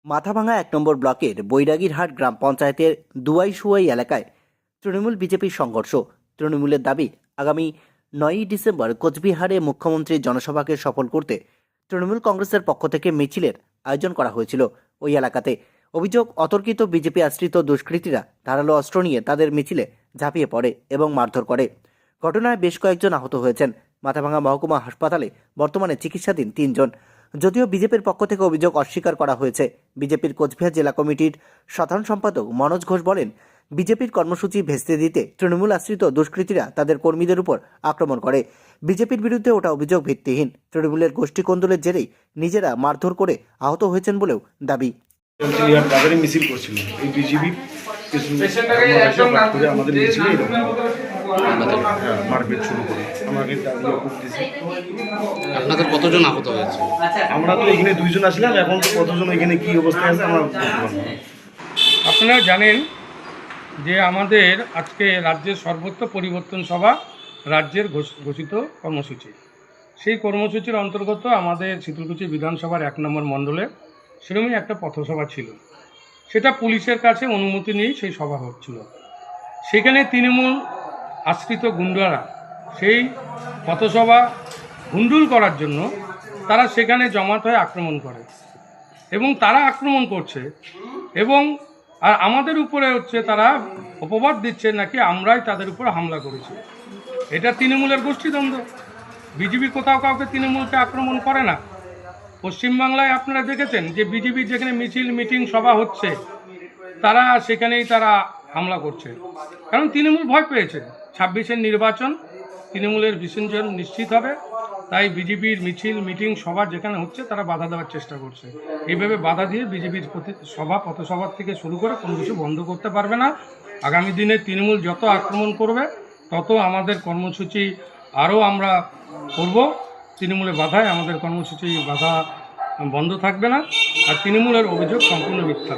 মাথাভাঙা ১ নম্বর ব্লকের বৈরাগীরহাট গ্রাম পঞ্চায়েতের দুয়াইশুয়াই এলাকায় তৃণমূল বিজেপির সংঘর্ষ। তৃণমূলের দাবি, আগামী ৯ই ডিসেম্বর কোচবিহারে মুখ্যমন্ত্রীর জনসভাকে সফল করতে তৃণমূল কংগ্রেসের পক্ষ থেকে মিছিলের আয়োজন করা হয়েছিল ওই এলাকাতে। অভিযোগ, অতর্কিত বিজেপি আশ্রিত দুষ্কৃতীরা ধারালো অস্ত্র নিয়ে তাদের মিছিলে ঝাঁপিয়ে পড়ে এবং মারধর করে। ঘটনায় বেশ কয়েকজন আহত হয়েছেন। মাথাভাঙা মহকুমা হাসপাতালে বর্তমানে চিকিৎসাধীন ৩ জন। যদিও বিজেপির পক্ষ থেকে অভিযোগ অস্বীকার করা হয়েছে। বিজেপির কোচবিহার জেলা কমিটির সাধারণ সম্পাদক মনোজ ঘোষ বলেন, বিজেপির কর্মসূচি ভেস্তে দিতে তৃণমূল আশ্রিত দুষ্কৃতীরা তাদের কর্মীদের উপর আক্রমণ করে। বিজেপির বিরুদ্ধে ওটা অভিযোগ ভিত্তিহীন। তৃণমূলের গোষ্ঠী কোন্দলের জেরেই নিজেরা মারধর করে আহত হয়েছেন বলেও দাবি। বাজারে মিছিল করছিল এই বিজেপি আমাদের মিছিলে মারপিট শুরু করে আমাকে আপনাদের কতজন আহত হয়েছে? আমরা তো এখানে 2 জন আসলাম, এখন তো কতজন এখানে কি অবস্থায় আছে আমরা বলতে পারবো না। আপনারা জানেন যে আমাদের আজকে রাজ্যের সর্বত্র পরিবর্তন সভা রাজ্যের ঘোষিত কর্মসূচি। সেই কর্মসূচির অন্তর্গত আমাদের শীতলকুচি বিধানসভার 1 নম্বর মণ্ডলে সেরকমই একটা পথসভা ছিল। সেটা পুলিশের কাছে অনুমতি নিয়েই সেই সভা হচ্ছিল। সেখানে তৃণমূল আশ্রিত গুন্ডারা সেই পথসভা ভণ্ডুল করার জন্য তারা সেখানে জমাত হয়ে আক্রমণ করে এবং তারা আক্রমণ করছে এবং আর আমাদের উপরে হচ্ছে তারা অপবাদ দিচ্ছে নাকি আমরাই তাদের উপর হামলা করেছি। এটা তৃণমূলের গোষ্ঠীদ্বন্দ্ব। বিজেপি কোথাও কাউকে তৃণমূলকে আক্রমণ করে না। পশ্চিমবাংলায় আপনারা দেখেছেন যে বিজেপির যেখানে মিছিল মিটিং সভা হচ্ছে তারা সেখানেই তারা হামলা করছে, কারণ তৃণমূল ভয় পেয়েছে 26-এর নির্বাচন তৃণমূলের বিসর্জন নিশ্চিত হবে। তাই বিজেপির মিছিল মিটিং সভা যেখানে হচ্ছে তারা বাধা দেওয়ার চেষ্টা করছে। এইভাবে বাধা দিয়ে বিজেপির সভা পথসভার থেকে শুরু করে কোনো কিছু বন্ধ করতে পারবে না। আগামী দিনে তৃণমূল যত আক্রমণ করবে তত আমাদের কর্মসূচি আরও আমরা করব। তৃণমূলের বাধায় আমাদের কর্মসূচি বাধা বন্ধ থাকবে না। আর তৃণমূলের অভিযোগ সম্পূর্ণ মিথ্যা।